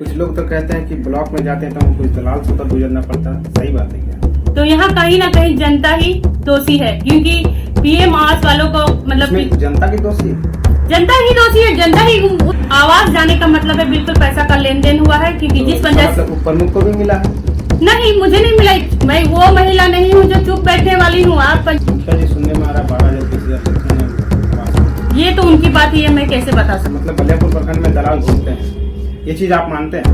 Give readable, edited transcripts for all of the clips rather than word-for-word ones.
कुछ लोग तो कहते हैं कि ब्लॉक में जाते हैं तो हमको दलाल से होकर गुजरना पड़ता है। सही बात है क्या? तो यहाँ कहीं ना कहीं जनता ही दोषी है, क्योंकि पीएम आवास वालों को मतलब इसमें जनता की दोषी है। जनता ही दोषी है। जनता ही आवास जाने का मतलब है बिल्कुल पैसा का लेन देन हुआ है, क्योंकि जिस वजह से प्रमुख को भी मिला है। नहीं, मुझे नहीं मिला। मैं वो महिला नहीं हूँ जो चुप बैठने वाली हूँ। आप मुखिया जी सुनने में आ रहा है 12,000 ये तो उनकी बात ही है, मैं कैसे बता सकता। मतलब बलियापुर प्रखंड में दलाल घूमते हैं, ये चीज आप मानते हैं?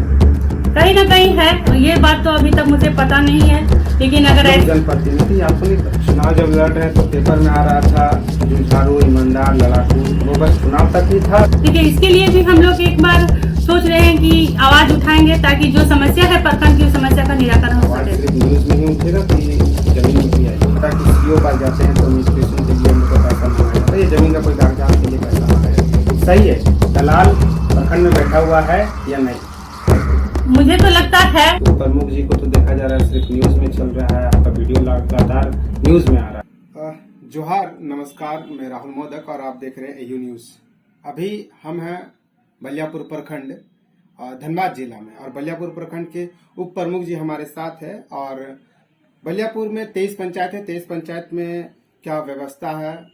कहीं ना कहीं है, ये बात तो अभी तक मुझे पता नहीं है, लेकिन अगर जनप्रतिनिधि आपको नहीं, चुनाव जब लड़ रहे तो पेपर में आ रहा था जुझारू, ईमानदार, लड़ाकू, वो बस चुनाव तक ही था। देखिए, इसके लिए भी हम लोग एक बार सोच रहे हैं कि आवाज उठाएंगे ताकि जो समस्या है प्रखंड की, उस समस्या का निराकरण हो सके। सिर्फ न्यूज में ही उठेगा कि जमीन में भी आएगी, ताकि सीओ पास जाते हैं तो एडमिनिस्ट्रेशन के लिए उनको पैसा मिलेगा, तो ये जमीन का कोई कागजात के लिए पैसा मिलेगा। सही है, दलाल प्रखंड में बैठा हुआ है या नहीं? मुझे तो लगता है तो प्रमुख जी को तो देखा जा रहा है सिर्फ न्यूज में चल रहा है, आपका वीडियो लगातार न्यूज में आ रहा है। जोहार, नमस्कार, मैं राहुल मोदक और आप देख रहे हैं एयू न्यूज। अभी हम हैं बलियापुर प्रखंड धनबाद जिला में, और बलियापुर प्रखंड के उप प्रमुख जी हमारे साथ है। और बलियापुर में 23 पंचायत है, 23 पंचायत में क्या व्यवस्था है,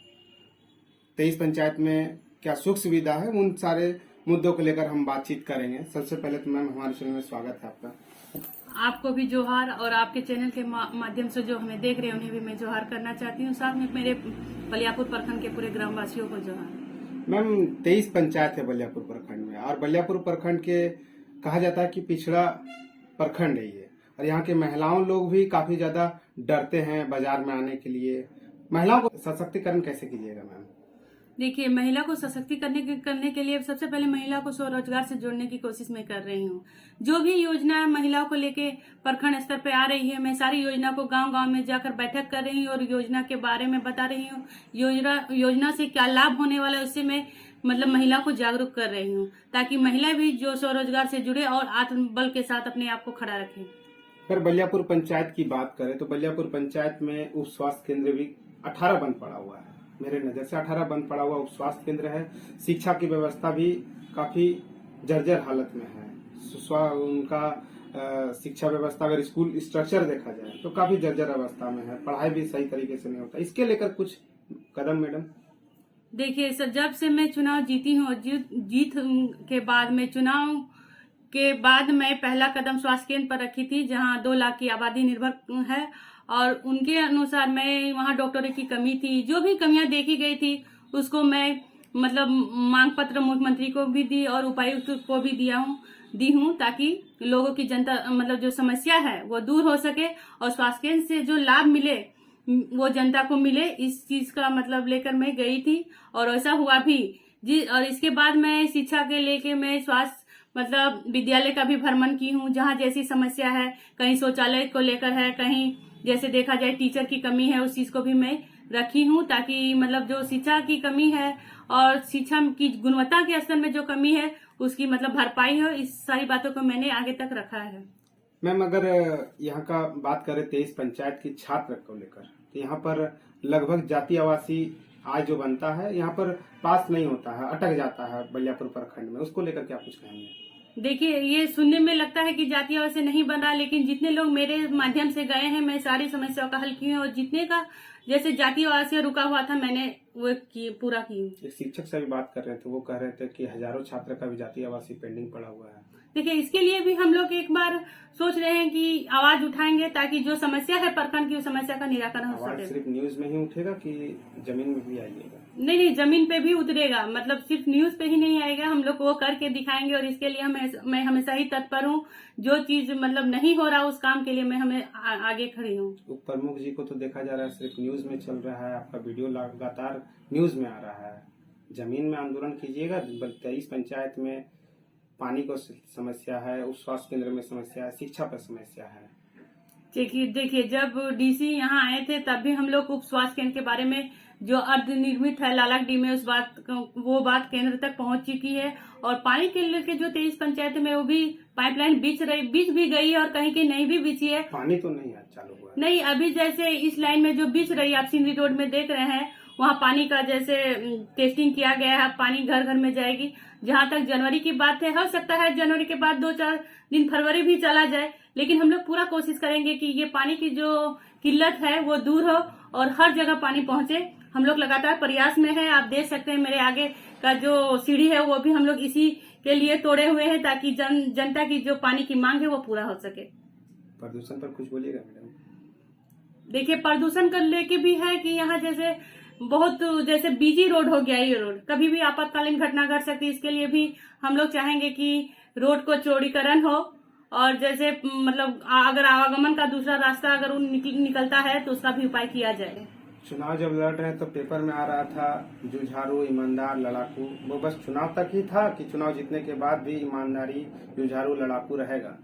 23 पंचायत में क्या सुख सुविधा है, उन सारे मुद्दों को लेकर हम बातचीत करेंगे। सबसे पहले तो मैम हमारे चैनल में स्वागत है आपका। आपको भी जोहार, और आपके चैनल के माध्यम से जो हमें देख रहे हैं उन्हें भी मैं जोहार करना चाहती हूँ, साथ में मेरे बलियापुर प्रखंड के पूरे ग्रामवासियों को जोहार। मैम 23 पंचायत है बलियापुर प्रखंड में, और बलियापुर प्रखंड के कहा जाता है कि पिछड़ा प्रखंड है ये, और यहाँ के महिलाओं लोग भी काफी ज्यादा डरते हैं बाजार में आने के लिए। महिलाओं को सशक्तिकरण कैसे कीजिएगा मैम? देखिए, महिला को सशक्तिकरण करने के लिए सबसे पहले महिला को स्वरोजगार से जोड़ने की कोशिश मैं कर रही हूँ। जो भी योजना महिलाओं को लेके प्रखंड स्तर पे आ रही है, मैं सारी योजना को गांव-गांव में जाकर बैठक कर रही हूँ और योजना के बारे में बता रही हूँ। योजना से क्या लाभ होने वाला है उससे मैं मतलब महिला को जागरूक कर रही हूँ, ताकि महिला भी जो स्वरोजगार से जुड़े और आत्मबल के साथ अपने आप को खड़ा रखें। अगर बलियापुर पंचायत की बात करें तो बलियापुर पंचायत में उप स्वास्थ्य केंद्र भी 18 बंद पड़ा हुआ है। मेरे नजर से 18 बंद पड़ा हुआ उप स्वास्थ्य केंद्र है। शिक्षा की व्यवस्था भी काफी जर्जर हालत में है। उनका शिक्षा व्यवस्था, अगर स्कूल स्ट्रक्चर देखा जाए तो काफी जर्जर अवस्था में है। पढ़ाई भी सही तरीके से नहीं होता। इसके लेकर कुछ कदम मैडम? देखिए सर, जब से मैं चुनाव जीती हूँ, जीत के बाद में चुनाव के बाद मैं पहला कदम स्वास्थ्य केंद्र पर रखी थी, जहाँ 2 लाख की आबादी निर्भर है, और उनके अनुसार मैं वहाँ डॉक्टरों की कमी थी। जो भी कमियां देखी गई थी उसको मैं मतलब मांग पत्र मुख्यमंत्री को भी दी और उपायुक्त को भी दी हूँ, ताकि लोगों की जनता मतलब जो समस्या है वो दूर हो सके और स्वास्थ्य केंद्र से जो लाभ मिले वो जनता को मिले। इस चीज का मतलब लेकर मैं गई थी और ऐसा हुआ भी जी। और इसके बाद मैं शिक्षा के लेके मैं स्वास्थ्य मतलब विद्यालय का भी भ्रमण की हूँ, जहाँ जैसी समस्या है, कहीं शौचालय को लेकर है, कहीं जैसे देखा जाए टीचर की कमी है, उस चीज को भी मैं रखी हूँ, ताकि मतलब जो शिक्षा की कमी है और शिक्षा की गुणवत्ता के स्तर में जो कमी है उसकी मतलब भरपाई हो। इस सारी बातों को मैंने आगे तक रखा है। मैम अगर यहाँ का बात करें 23 पंचायत की छात्र को लेकर, तो यहाँ पर लगभग जाति आवासी आज जो बनता है यहाँ पर पास नहीं होता है, अटक जाता है बलियापुर प्रखंड में। उसको लेकर क्या कुछ कहेंगे? देखिए, ये सुनने में लगता है कि जाति आवास से नहीं बन रहा, लेकिन जितने लोग मेरे माध्यम से गए हैं मैं सारी समस्याओं का हल की हूँ, और जितने का जैसे जाति आवास से रुका हुआ था मैंने वो पूरा की हूँ। एक शिक्षक से भी बात कर रहे थे, वो कह रहे थे कि हजारों छात्र का भी जाति आवासी पेंडिंग पड़ा हुआ है। देखिए, इसके लिए भी हम लोग एक बार सोच रहे हैं कि आवाज उठाएंगे ताकि जो समस्या है प्रखंड की, उस समस्या का निराकरण हो सके। सिर्फ न्यूज में ही उठेगा कि जमीन में भी आइएगा? नहीं, जमीन पे भी उतरेगा, मतलब सिर्फ न्यूज पे ही नहीं आएगा, हम लोग वो करके दिखाएंगे। और इसके लिए मैं हमेशा ही तत्पर हूँ। जो चीज मतलब नहीं हो रहा उस काम के लिए मैं आगे खड़ी हूँ। उप प्रमुख जी को तो देखा जा रहा है सिर्फ न्यूज में चल रहा है, आपका वीडियो लगातार न्यूज में आ रहा है। जमीन में आंदोलन कीजिएगा। 23 पंचायत में पानी को समस्या है, उस स्वास्थ्य केंद्र में समस्या है, शिक्षा पर समस्या है। देखिए, जब डीसी यहाँ आए थे तब भी हम लोग उप स्वास्थ्य केंद्र के बारे में जो अर्ध निर्मित है लालकडी में, वो बात केंद्र तक पहुंच चुकी है। और पानी के लेके जो 23 पंचायत में वो भी पाइपलाइन बीच भी गई है और कहीं कहीं नहीं भी बिछी है। पानी तो नहीं चालू हुआ नहीं, अभी जैसे इस लाइन में जो बिछ रही है, आप सिंधी रोड में देख रहे हैं, वहाँ पानी का जैसे टेस्टिंग किया गया है, पानी घर घर में जाएगी। जहां तक जनवरी की बात है, हो सकता है जनवरी के बाद 2-4 दिन फरवरी भी चला जाए, लेकिन हम लोग पूरा कोशिश करेंगे कि ये पानी की जो किल्लत है वो दूर हो और हर जगह पानी पहुंचे। हम लोग लगातार प्रयास में हैं। आप देख सकते हैं मेरे आगे का जो सीढ़ी है वो भी हम लोग इसी के लिए तोड़े हुए हैं ताकि जनता की जो पानी की मांग है वो पूरा हो सके। प्रदूषण पर कुछ बोलिएगा मैडम? देखिए, प्रदूषण कर लेके भी है कि यहाँ जैसे बहुत जैसे बिजी रोड हो गया ये रोड, कभी भी आपातकालीन घटना घट सकती है। इसके लिए भी हम लोग चाहेंगे कि रोड को चौड़ीकरण हो और जैसे मतलब अगर आवागमन का दूसरा रास्ता अगर निकलता है तो उसका भी उपाय किया जाए। चुनाव जब लड़ रहे हैं तो पेपर में आ रहा था जुझारू, ईमानदार, लड़ाकू। वो बस चुनाव तक ही था कि चुनाव जीतने के बाद भी ईमानदारी, जुझारू, लड़ाकू रहेगा?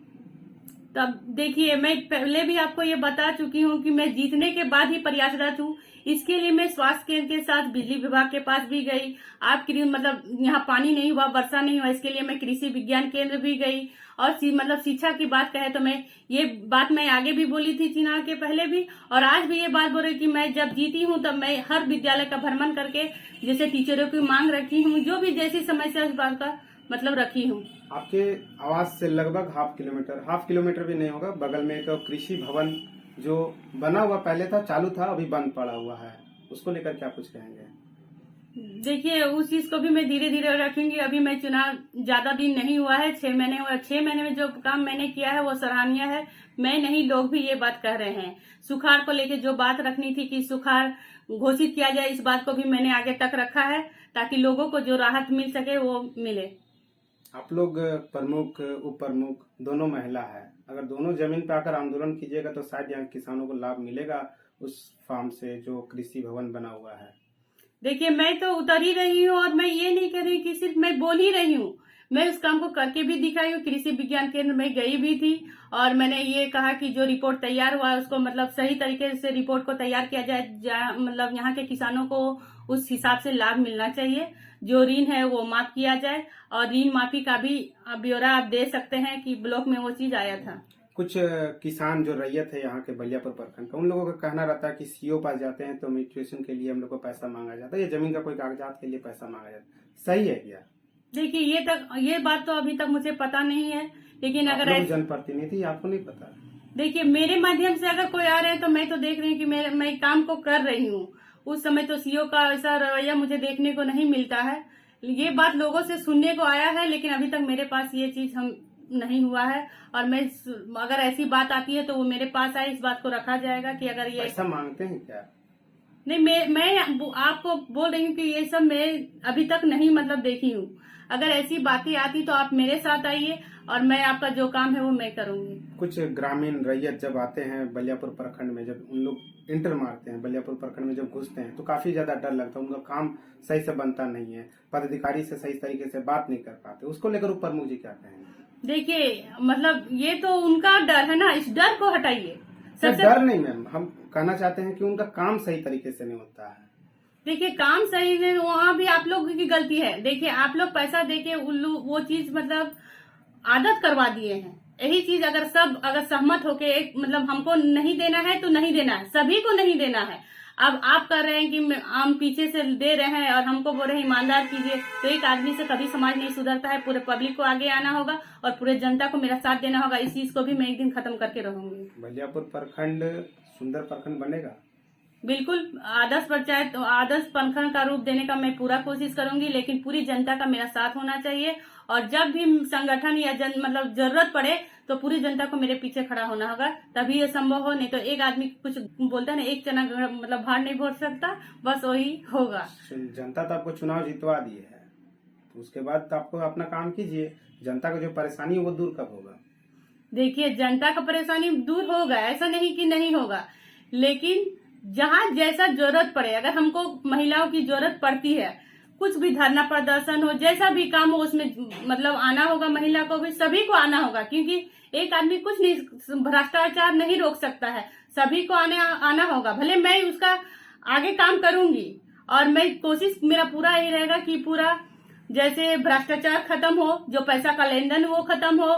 तब देखिए, मैं पहले भी आपको ये बता चुकी हूँ कि मैं जीतने के बाद ही प्रयासरत हूँ। इसके लिए मैं स्वास्थ्य केंद्र के साथ बिजली विभाग के पास भी गई। आपकी मतलब यहाँ पानी नहीं हुआ, वर्षा नहीं हुआ, इसके लिए मैं कृषि विज्ञान केंद्र भी गई। और मतलब शिक्षा की बात कहे तो मैं ये बात मैं आगे भी बोली थी चुनाव के पहले भी, और आज भी ये बात बोल रही कि मैं जब जीती हूँ तब मैं हर विद्यालय का भ्रमण करके जैसे टीचरों की मांग रखी हूँ, जो भी जैसी समस्या उस बात का मतलब रखी हूँ। आपके आवास से लगभग हाफ किलोमीटर भी नहीं होगा, बगल में एक कृषि भवन जो बना हुआ पहले था, चालू था, अभी बंद पड़ा हुआ है, उसको लेकर क्या कुछ कहेंगे? देखिए, उस चीज को भी मैं धीरे धीरे रखूंगी। अभी मैं चुनाव ज्यादा दिन नहीं हुआ है, 6 महीने हुआ। 6 महीने में जो काम मैंने किया है वो सराहनीय है। मैं नहीं, लोग भी ये बात कह रहे हैं। सुखाड़ को लेके जो बात रखनी थी कि सुखाड़ घोषित किया जाए, इस बात को भी मैंने आगे तक रखा है ताकि लोगों को जो राहत मिल सके वो मिले। आप लोग प्रमुख, उप प्रमुख दोनों महिला है, अगर दोनों जमीन पे आकर आंदोलन कीजिएगा तो शायद यहाँ किसानों को लाभ मिलेगा उस फार्म से जो कृषि भवन बना हुआ है। देखिए, मैं तो उतर ही रही हूँ और मैं ये नहीं कह रही कि सिर्फ मैं बोल ही रही हूँ, मैं उस काम को करके भी दिखाई हूँ। कृषि विज्ञान केंद्र में गई भी थी और मैंने ये कहा कि जो रिपोर्ट तैयार हुआ है उसको मतलब सही तरीके से रिपोर्ट को तैयार किया जाए, मतलब यहाँ के किसानों को उस हिसाब से लाभ मिलना चाहिए। जो ऋण है वो माफ किया जाए और ऋण माफी का भी ब्यौरा आप दे सकते हैं कि ब्लॉक में वो चीज आया था। कुछ किसान जो रैयत है यहाँ के बलियापुर प्रखंड का, उन लोगों का कहना रहता है कि सीओ पास जाते हैं तो म्यूटेशन के लिए हम लोग को पैसा मांगा जाता है, ये जमीन का कोई कागजात के लिए पैसा मांगा जाता है, सही है क्या? देखिए, ये बात तो अभी तक मुझे पता नहीं है, लेकिन अगर जनप्रतिनिधि आपको नहीं पता? देखिए, मेरे माध्यम से अगर कोई आ रहे हैं तो मैं तो देख रही हूँ कि मैं काम को कर रही हूँ। उस समय तो सीओ का ऐसा रवैया मुझे देखने को नहीं मिलता है। ये बात लोगों से सुनने को आया है, लेकिन अभी तक मेरे पास ये चीज हम नहीं हुआ है। और मैं अगर ऐसी बात आती है तो वो मेरे पास आए, इस बात को रखा जाएगा कि अगर ये ऐसा मांगते हैं क्या? नहीं, मैं आपको बोल रही हूँ कि ये सब मैं अभी तक नहीं मतलब देखी हूँ। अगर ऐसी बातें आती तो आप मेरे साथ आइए और मैं आपका जो काम है वो मैं करूंगी। कुछ ग्रामीण रैयत जब आते हैं बलियापुर प्रखंड में, जब उन लोग इंटर मारते हैं बलियापुर प्रखंड में, जब घुसते हैं तो काफी ज्यादा डर लगता है, उनका काम सही से बनता नहीं है, पदाधिकारी से सही तरीके से बात नहीं कर पाते, उसको लेकर उप प्रमुख जी क्या कहेंगे? देखिए, मतलब ये तो उनका डर है ना, इस डर को हटाइए। डर नहीं मैम, हम कहना चाहते हैं कि उनका काम सही तरीके से नहीं होता है। देखिए, काम सही है, वहाँ भी आप लोगों की गलती है। देखिए, आप लोग पैसा देके उल्लू वो चीज मतलब आदत करवा दिए हैं। यही चीज अगर सहमत होके एक मतलब हमको नहीं देना है तो नहीं देना है, सभी को नहीं देना है। अब आप कर रहे हैं कि हम पीछे से दे रहे हैं और हमको बोल रहे हैं ईमानदार कीजिए, तो एक आदमी से कभी समाज नहीं सुधरता है। पूरे पब्लिक को आगे आना होगा और पूरे जनता को मेरा साथ देना होगा। इस चीज को भी मैं एक दिन खत्म करके रहूंगी। बलियापुर प्रखंड सुंदर प्रखंड बनेगा, बिल्कुल। आदर्श पंचायत, आदर्श प्रखंड का रूप देने का मैं पूरा कोशिश करूंगी, लेकिन पूरी जनता का मेरा साथ होना चाहिए। और जब भी संगठन या मतलब जरूरत पड़े तो पूरी जनता को मेरे पीछे खड़ा होना होगा, तभी ये संभव हो। नहीं तो एक आदमी कुछ बोलता है ना, एक चना मतलब भाड़ नहीं भोर सकता, बस वही होगा। जनता तो आपको चुनाव जितवा दिए है, तो उसके बाद तो आपको अपना काम कीजिए। जनता का जो परेशानी है वो दूर कब होगा? देखिए, जनता का परेशानी दूर होगा, ऐसा नहीं कि नहीं होगा, लेकिन जहाँ जैसा जरूरत पड़े, अगर हमको महिलाओं की जरूरत पड़ती है, कुछ भी धरना प्रदर्शन हो, जैसा भी काम हो, उसमें मतलब आना होगा। महिला को भी, सभी को आना होगा, क्योंकि एक आदमी कुछ नहीं, भ्रष्टाचार नहीं रोक सकता है, सभी को आना होगा। भले मैं उसका आगे काम करूंगी और मैं कोशिश मेरा पूरा यही रहेगा कि पूरा जैसे भ्रष्टाचार खत्म हो, जो पैसा का लेन देन वो खत्म हो।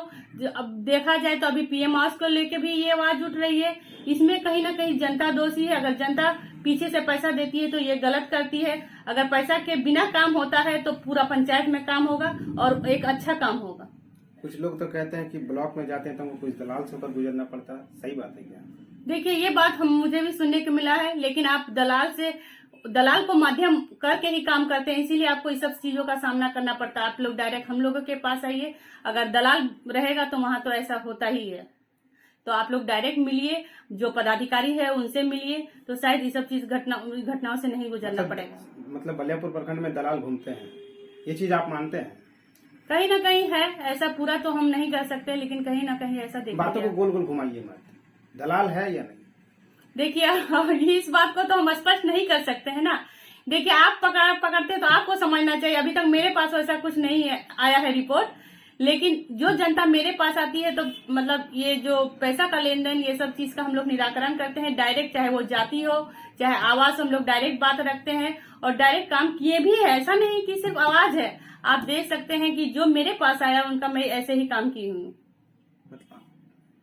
अब देखा जाए तो अभी पीएम आवास को लेके भी ये आवाज उठ रही है, इसमें कहीं ना कहीं जनता दोषी है। अगर जनता पीछे से पैसा देती है तो ये गलत करती है। अगर पैसा के बिना काम होता है तो पूरा पंचायत में काम होगा और एक अच्छा काम होगा। कुछ लोग तो कहते हैं कि ब्लॉक में जाते हैं तो हमको कुछ दलाल से होकर गुजरना पड़ता है, सही बात है क्या? देखिए, ये बात मुझे भी सुनने को मिला है, लेकिन आप दलाल को माध्यम करके ही काम करते हैं, इसीलिए आपको इस सब चीजों का सामना करना पड़ता है। आप लोग डायरेक्ट हम लोगों के पास आइए, अगर दलाल रहेगा तो वहां तो ऐसा होता ही है। तो आप लोग डायरेक्ट मिलिए, जो पदाधिकारी है उनसे मिलिए, तो शायद ये सब चीज घटनाओं से नहीं गुजरना पड़ेगा। मतलब बलियापुर प्रखंड में दलाल घूमते हैं, ये चीज आप मानते हैं? कहीं ना कहीं है ऐसा, पूरा तो हम नहीं कर सकते, लेकिन कहीं ना कहीं ऐसा देखा बातों को गोल गोल घुमाइए मत, दलाल है या नहीं? देखिए, इस बात को तो हम स्पष्ट नहीं कर सकते हैं ना। देखिए, आप पकड़ते तो आपको समझना चाहिए। अभी तक मेरे पास वैसा कुछ नहीं है, आया है रिपोर्ट, लेकिन जो जनता मेरे पास आती है तो मतलब ये जो पैसा का लेन देन, ये सब चीज का हम लोग निराकरण करते हैं डायरेक्ट, चाहे वो जाति हो चाहे आवास, हम लोग डायरेक्ट बात रखते हैं और डायरेक्ट काम किए भी है। ऐसा नहीं कि सिर्फ आवाज है, आप देख सकते हैं कि जो मेरे पास आया उनका मैं ऐसे ही काम की हूँ।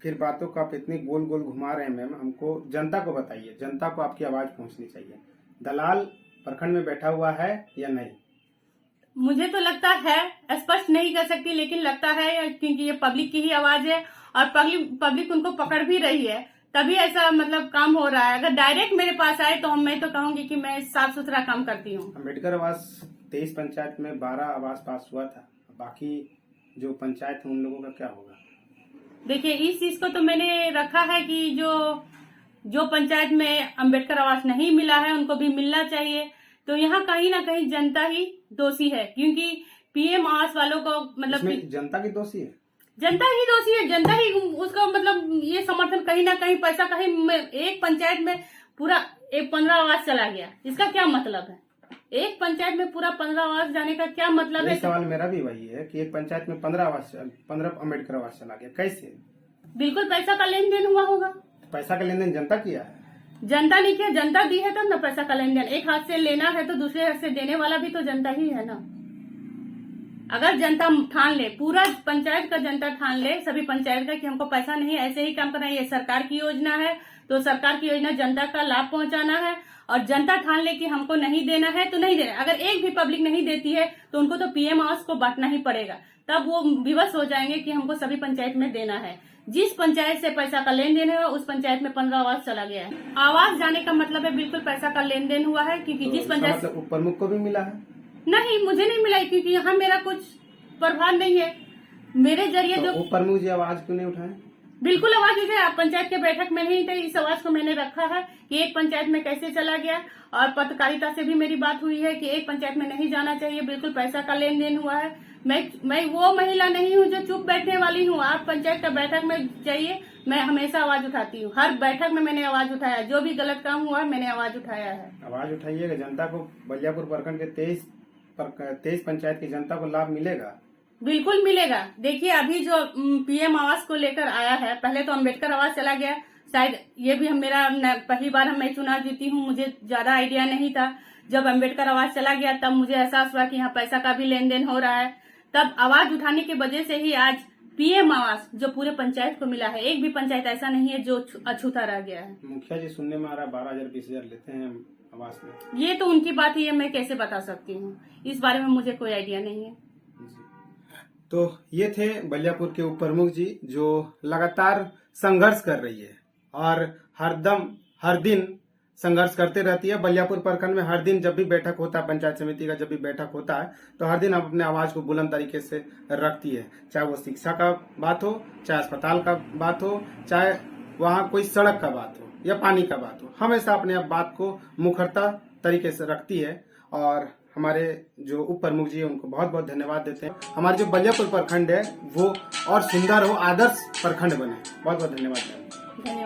फिर बातों को आप इतनी गोल गोल घुमा रहे हैं मैम, हमको जनता को बताइए, जनता को आपकी आवाज पहुंचनी चाहिए। दलाल प्रखंड में बैठा हुआ है या नहीं? मुझे तो लगता है, स्पष्ट नहीं कर सकती, लेकिन लगता है क्योंकि ये पब्लिक की ही आवाज है और पब्लिक उनको पकड़ भी रही है, तभी ऐसा मतलब काम हो रहा है। अगर डायरेक्ट मेरे पास आए तो मैं तो कहूंगी कि मैं साफ सुथरा काम करती हूँ। अम्बेडकर आवास 23 पंचायत में 12 आवास पास हुआ था, बाकी जो पंचायत है उन लोगों का क्या होगा? देखिए, इस चीज को तो मैंने रखा है कि जो पंचायत में अम्बेडकर आवास नहीं मिला है उनको भी मिलना चाहिए। तो यहाँ कहीं ना कहीं जनता ही दोषी है, क्योंकि पीएम आवास वालों को मतलब जनता की दोषी है, जनता ही दोषी है, जनता ही उसका मतलब ये समर्थन कहीं ना कहीं पैसा कहीं एक पंचायत में पूरा 15 आवास चला गया, इसका क्या मतलब है? एक पंचायत में पूरा 15 आवास जाने का क्या मतलब है? सवाल मेरा भी वही है कि एक पंचायत में 15 अम्बेडकर आवास चला गया, कैसे? बिल्कुल पैसा का लेन देन हुआ होगा। पैसा का लेन देन जनता किया है? जनता नहीं किया, जनता दी है तब ना पैसा का लेन देन। एक हाथ से लेना है तो दूसरे हाथ से देने वाला भी तो जनता ही है ना। अगर जनता ठान ले, पूरा पंचायत का जनता ठान ले, सभी पंचायत का कि हमको पैसा नहीं है, ऐसे ही काम करना है, ये सरकार की योजना है, तो सरकार की योजना जनता का लाभ पहुंचाना है, और जनता ठान ले कि हमको नहीं देना है तो नहीं देना। अगर एक भी पब्लिक नहीं देती है तो उनको तो पीएम आवास को बांटना ही पड़ेगा, तब वो विवश हो जाएंगे कि हमको सभी पंचायत में देना है। जिस पंचायत से पैसा का लेन देन है उस पंचायत में 15 आवास चला गया है। आवास जाने का मतलब है बिल्कुल पैसा का लेन देन हुआ है, क्योंकि जिस पंचायत उप प्रमुख को भी मिला है? नहीं, मुझे नहीं मिला, क्योंकि यहाँ मेरा कुछ प्रभाव नहीं है। मेरे जरिए जो उप प्रमुख जी आवाज क्यों नहीं उठाए? बिल्कुल आवाज उठे, आप पंचायत के बैठक में नहीं थे, इस आवाज को मैंने रखा है कि एक पंचायत में कैसे चला गया, और पत्रकारिता से भी मेरी बात हुई है कि एक पंचायत में नहीं जाना चाहिए, बिल्कुल पैसा का लेन देन हुआ है। मैं वो महिला नहीं हूँ जो चुप बैठने वाली हूँ। आप पंचायत का बैठक में जाइए, मैं हमेशा आवाज उठाती हूँ, हर बैठक में मैंने आवाज उठाया, जो भी गलत काम हुआ मैंने आवाज उठाया है। आवाज उठाइएगा, जनता को बलियापुर प्रखंड के 23 पंचायत की जनता को लाभ मिलेगा, बिल्कुल मिलेगा। देखिए, अभी जो पीएम आवास को लेकर आया है, पहले तो अम्बेडकर आवास चला गया, शायद ये भी मेरा पहली बार मैं चुनाव जीती हूँ, मुझे ज्यादा आइडिया नहीं था। जब अम्बेडकर आवास चला गया तब मुझे एहसास हुआ कि यहाँ पैसा का भी लेन देन हो रहा है, तब आवाज उठाने की वजह से ही आज पीएम आवास जो पूरे पंचायत को मिला है। एक भी पंचायत ऐसा नहीं है जो अछूता रह गया है। मुखिया जी सुनने में आ रहा है 12,000-20,000 लेते हैं आवास में। ये तो उनकी बात ही है, मैं कैसे बता सकती हूँ, इस बारे में मुझे कोई आइडिया नहीं है। तो ये थे बलियापुर के उप प्रमुख जी, जो लगातार संघर्ष कर रही है और हर दिन संघर्ष करते रहती है। बलियापुर प्रखंड में हर दिन जब भी बैठक होता है, पंचायत समिति का जब भी बैठक होता है, तो हर दिन अपने आवाज को बुलंद तरीके से रखती है, चाहे वो शिक्षा का बात हो, चाहे अस्पताल का बात हो, चाहे वहाँ कोई सड़क का बात हो या पानी का बात हो, हमेशा अपने बात को मुखरता तरीके से रखती है। और हमारे जो उप प्रमुख जी है उनको बहुत बहुत धन्यवाद देते हैं। हमारे जो बलियापुर प्रखंड है वो और सुंदर हो, आदर्श प्रखंड बने। बहुत बहुत धन्यवाद।